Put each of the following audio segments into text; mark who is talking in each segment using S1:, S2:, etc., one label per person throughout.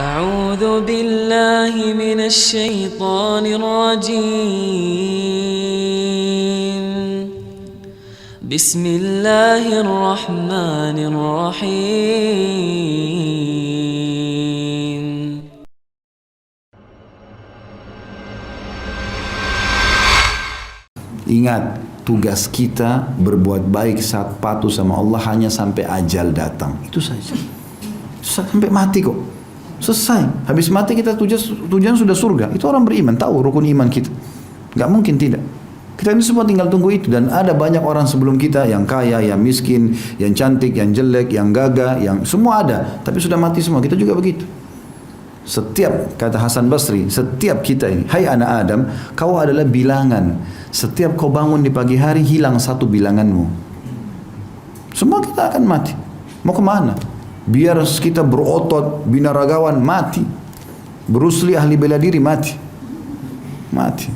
S1: أعوذ بالله من الشيطان الرجيم بسم الله الرحمن الرحيم
S2: Ingat, tugas kita berbuat baik saat patuh sama Allah hanya sampai ajal datang. Itu saja. Sampai mati kok. Selesai. Habis mati kita tujuan sudah surga. Itu orang beriman, tahu rukun iman kita. Gak mungkin tidak. Kita ini semua tinggal tunggu itu. Dan ada banyak orang sebelum kita yang kaya, yang miskin, yang cantik, yang jelek, yang gagah, yang semua ada. Tapi sudah mati semua. Kita juga begitu. Setiap, kata Hasan Basri, setiap kita ini, hai anak Adam, kau adalah bilangan. Setiap kau bangun di pagi hari, hilang satu bilanganmu. Semua kita akan mati. Mau kemana? Biar kita berotot, binaragawan, mati. Bruce Lee, ahli bela diri, mati. Mati.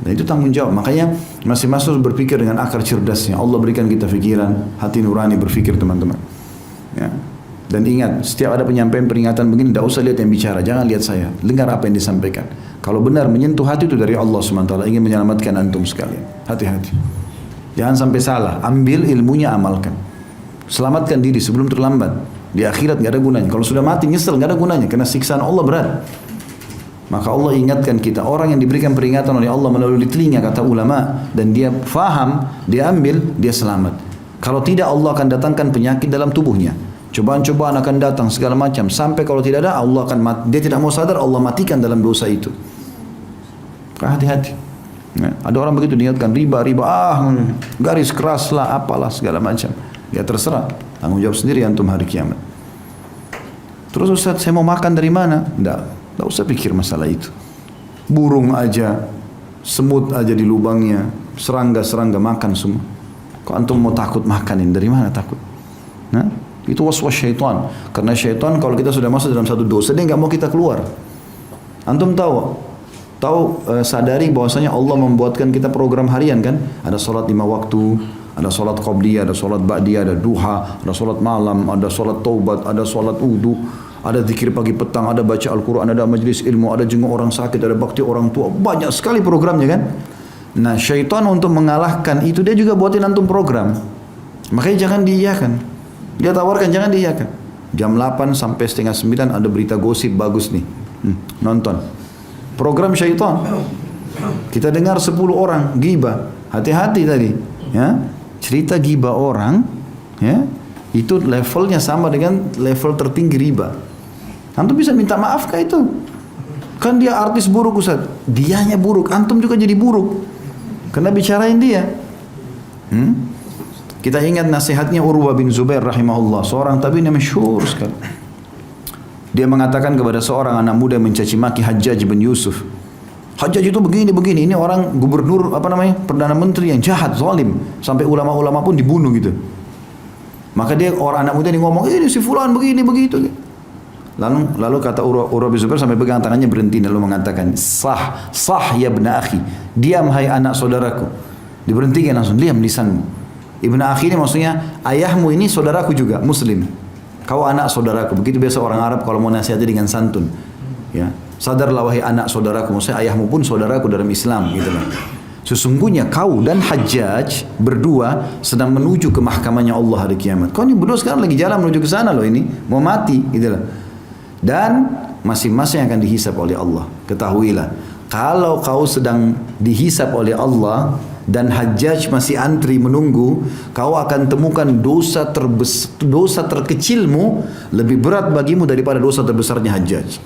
S2: Dan itu tanggung jawab. Makanya masing-masing berpikir dengan akar cerdasnya. Allah berikan kita pikiran, hati nurani berpikir, teman-teman. Ya. Dan ingat, setiap ada penyampaian peringatan begini, tidak usah lihat yang bicara, jangan lihat saya, dengar apa yang disampaikan. Kalau benar menyentuh hati itu dari Allah SWT, ingin menyelamatkan antum sekalian. Hati-hati. Jangan sampai salah, ambil ilmunya, amalkan. Selamatkan diri sebelum terlambat. Di akhirat nggak ada gunanya. Kalau sudah mati nyesel nggak ada gunanya, karena siksaan Allah berat. Maka Allah ingatkan kita, orang yang diberikan peringatan oleh Allah melalui telinga, kata ulama, dan dia faham, dia ambil, dia selamat. Kalau tidak, Allah akan datangkan penyakit dalam tubuhnya. Cobaan-cobaan akan datang segala macam, sampai kalau tidak ada, Allah akan mati. Dia tidak mau sadar, Allah matikan dalam dosa itu. Hati-hati. Ya, ada orang begitu niatkan riba, garis keras lah, apalah segala macam. Ya terserah, tanggung jawab sendiri antum hari kiamat. Terus Ustaz, saya mau makan dari mana? Tidak usah pikir masalah itu. Burung aja, semut aja di lubangnya, serangga-serangga makan semua. Kok antum mau takut makanin? Dari mana takut? Nah? Itu waswas syaitan. Karena syaitan kalau kita sudah masuk dalam satu dosa, dia nggak mau kita keluar. Antum sadari bahwasanya Allah membuatkan kita program harian kan? Ada salat 5 waktu, ada salat qabliyah, ada salat ba'diyah, ada duha, ada salat malam, ada salat taubat, ada salat wudu, ada zikir pagi petang, ada baca Al-Quran, ada majlis ilmu, ada jenguk orang sakit, ada bakti orang tua. Banyak sekali programnya kan? Nah, syaitan untuk mengalahkan itu dia juga buatin antum program. Makanya jangan diiyakan. Dia tawarkan, jangan diiyakan. Jam 8 sampai setengah 9 ada berita gosip bagus nih. Nonton. Program syaitan. Kita dengar 10 orang ghibah. Hati-hati tadi. Ya. Cerita ghibah orang, ya, itu levelnya sama dengan level tertinggi riba. Antum bisa minta maaf kah itu? Kan dia artis buruk Ustaz. Dianya buruk, antum juga jadi buruk. Karena bicarain dia. Kita ingat nasihatnya Urwah bin Zubair rahimahullah, seorang tabi'in yang masyhur sekali. Dia mengatakan kepada seorang anak muda yang mencaci maki Hajjaj bin Yusuf. Hajjaj itu begini, ini orang gubernur perdana menteri yang jahat, zalim, sampai ulama-ulama pun dibunuh gitu. Maka dia orang anak muda ini ngomong, ini si fulan begini begitu. Lalu kata Urwah bin Zubair sampai pegang tangannya berhenti, lalu mengatakan, sah ya ibna akhi, diam hai anak saudaraku. Diberhentikan langsung, diam lisanmu. Ibnu akhi ini maksudnya ayahmu ini saudaraku juga muslim. Kau anak saudaraku. Begitu biasa orang Arab kalau mau nasihati dengan santun. Ya, sadarlah wahai anak saudaraku. Maksudnya ayahmu pun saudaraku dalam Islam gitu lah. Sesungguhnya kau dan Hajjaj berdua sedang menuju ke mahkamahnya Allah hari kiamat. Kau ini berdua sekarang lagi jalan menuju ke sana loh ini, mau mati gitu lah. Dan masing-masing akan dihisap oleh Allah. Ketahuilah, kalau kau sedang dihisap oleh Allah dan Hajjaj masih antri menunggu, kau akan temukan dosa terkecilmu lebih berat bagimu daripada dosa terbesarnya Hajjaj.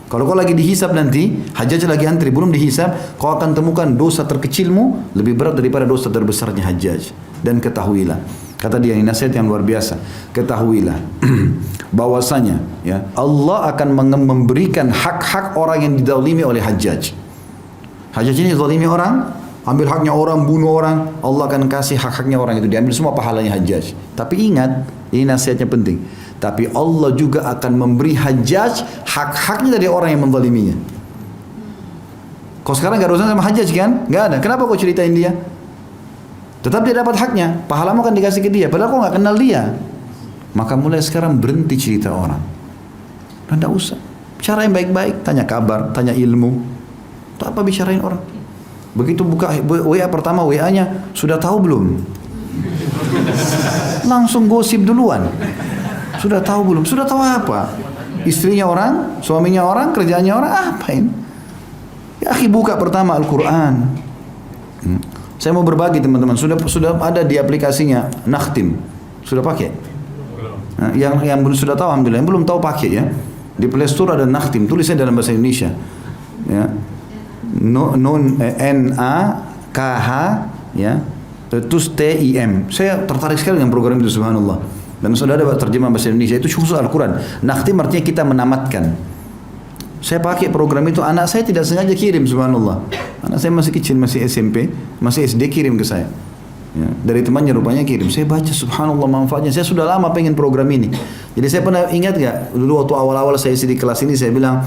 S2: Kalau kau lagi dihisap nanti, Hajjaj lagi antri belum dihisap, kau akan temukan dosa terkecilmu lebih berat daripada dosa terbesarnya Hajjaj. Dan ketahuilah, kata dia, ini nasihat yang luar biasa, ketahuilah bahwasanya ya, Allah akan memberikan hak-hak orang yang dizalimi oleh Hajjaj. Hajjaj ini zalimi orang, ambil haknya orang, bunuh orang, Allah akan kasih hak-haknya orang itu, diambil semua pahalanya Hajjaj. Tapi ingat, ini nasihatnya penting. Tapi Allah juga akan memberi Hajjaj hak-haknya dari orang yang menzaliminya. Kau sekarang gak urusan sama Hajjaj kan? Gak ada. Kenapa kau ceritain dia? Tetap dia dapat haknya, pahalamu akan dikasih ke dia, padahal kau gak kenal dia. Maka mulai sekarang berhenti cerita orang. Dan tidak usah. Bicara yang baik-baik, tanya kabar, tanya ilmu. Tak apa bicarain orang. Begitu buka WA pertama, WA-nya sudah tahu belum? Langsung gosip duluan. Sudah tahu belum? Sudah tahu apa? Istrinya orang, suaminya orang, kerjaannya orang, apa ini? Ya akhi, buka pertama Al-Quran. Saya mau berbagi teman-teman, sudah ada di aplikasinya Nakhtim. Sudah pakai? Nah, yang belum sudah tahu alhamdulillah, yang belum tahu pakai ya. Di Play Store ada Nakhtim, tulisnya dalam bahasa Indonesia. Ya. NAKH ya. Terus TIM. Saya tertarik sekali dengan program itu, subhanallah. Dan sudah ada terjemah bahasa Indonesia, itu khusus Al-Quran. Nakhtim artinya kita menamatkan. Saya pakai program itu, anak saya tidak sengaja kirim, subhanallah. Anak saya masih kecil, masih SMP, masih SD, kirim ke saya. Ya, dari temannya rupanya kirim. Saya baca, subhanallah manfaatnya. Saya sudah lama pengen program ini. Jadi saya pernah ingat gak, dulu waktu awal-awal saya isi di kelas ini, saya bilang,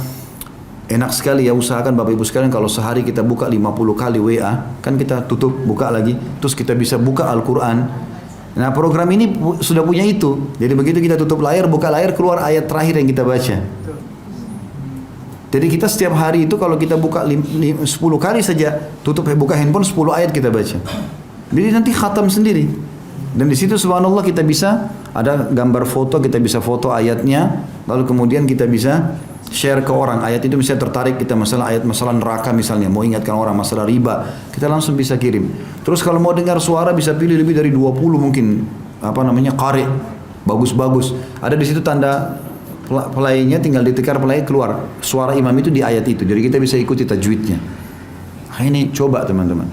S2: enak sekali ya, usahakan Bapak Ibu sekalian kalau sehari kita buka 50 kali WA, kan kita tutup, buka lagi, terus kita bisa buka Al-Quran. Nah program ini sudah punya itu. Jadi begitu kita tutup layar, buka layar, keluar ayat terakhir yang kita baca. Jadi kita setiap hari itu kalau kita buka 10 kali saja, buka handphone 10 ayat kita baca. Jadi nanti khatam sendiri. Dan di situ subhanallah kita bisa ada gambar foto, kita bisa foto ayatnya, lalu kemudian kita bisa share ke orang. Ayat itu misalnya tertarik kita ayat masalah neraka misalnya, mau ingatkan orang masalah riba, kita langsung bisa kirim. Terus kalau mau dengar suara bisa pilih lebih dari 20 mungkin qari, bagus-bagus. Ada di situ tanda play-nya, tinggal ditekar play, keluar suara imam itu di ayat itu. Jadi kita bisa ikuti tajwidnya. Nah, ini coba teman-teman.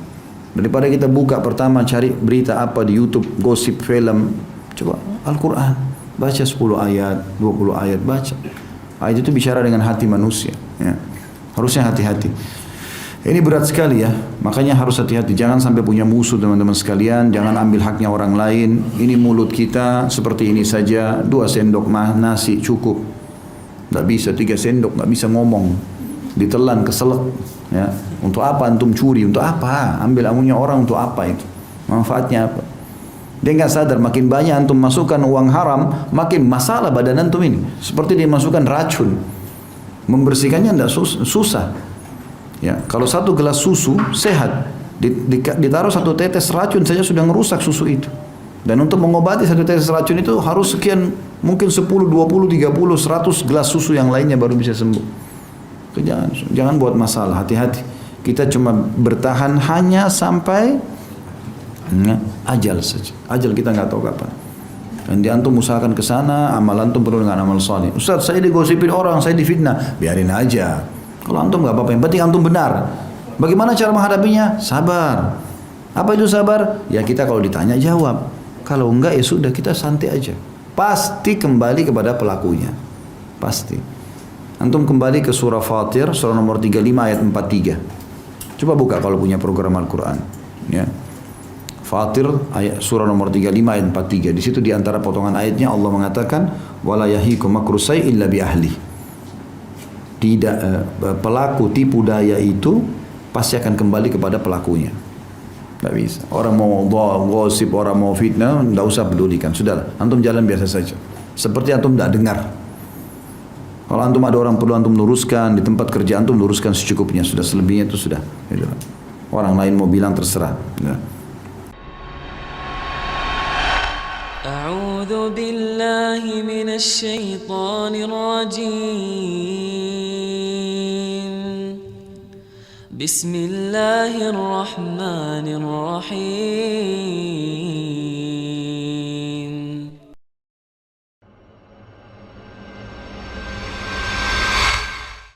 S2: Daripada kita buka pertama cari berita apa di YouTube, gosip, film, coba Al-Quran, baca 10 ayat, 20 ayat, baca. Ayat itu bicara dengan hati manusia, ya. Harusnya hati-hati. Ini berat sekali ya, makanya harus hati-hati. Jangan sampai punya musuh teman-teman sekalian, jangan ambil haknya orang lain. Ini mulut kita seperti ini saja, 2 sendok nasi cukup. Tidak bisa 3 sendok, nggak bisa ngomong. Ditelan, keselak. Ya. Untuk apa antum curi? Untuk apa? Ambil amunya orang untuk apa itu? Manfaatnya apa? Dia nggak sadar, makin banyak antum masukkan uang haram, makin masalah badan antum ini. Seperti dia masukkan racun. Membersihkannya tidak susah. Ya, kalau 1 gelas susu sehat, ditaruh 1 tetes racun saja sudah merusak susu itu. Dan untuk mengobati 1 tetes racun itu harus sekian, mungkin 10, 20, 30, 100 gelas susu yang lainnya baru bisa sembuh. Jangan buat masalah, hati-hati. Kita cuma bertahan hanya sampai ajal saja. Ajal kita nggak tahu kapan. Dan di antum usahakan ke sana, amal antum perlu dengan amal saleh. Ustaz, saya digosipin orang, saya difitnah. Biarin aja. Kalau antum nggak apa-apa, yang penting antum benar. Bagaimana cara menghadapinya? Sabar. Apa itu sabar? Ya kita kalau ditanya jawab. Kalau enggak ya sudah, kita santai aja. Pasti kembali kepada pelakunya. Pasti. Antum kembali ke surah Fatir, surah nomor 35 ayat 43. Coba buka kalau punya program Al-Quran. Ya. Fatir ayat surah nomor 35 ayat 43. Di situ di antara potongan ayatnya Allah mengatakan wala yahikum makru sayyi illa bi ahli. Tidak pelaku tipu daya itu pasti akan kembali kepada pelakunya. Tidak bisa. Orang mau gosip, orang mau fitnah, tidak usah pedulikan. Sudahlah, antum jalan biasa saja. Seperti antum tidak dengar. Kalau antum ada orang perlu antum luruskan, di tempat kerja antum luruskan secukupnya. Sudah, selebihnya itu sudah. Orang lain mau bilang terserah.
S1: أعوذ بالله من الشيطان الرجيم بسم الله الرحمن الرحيم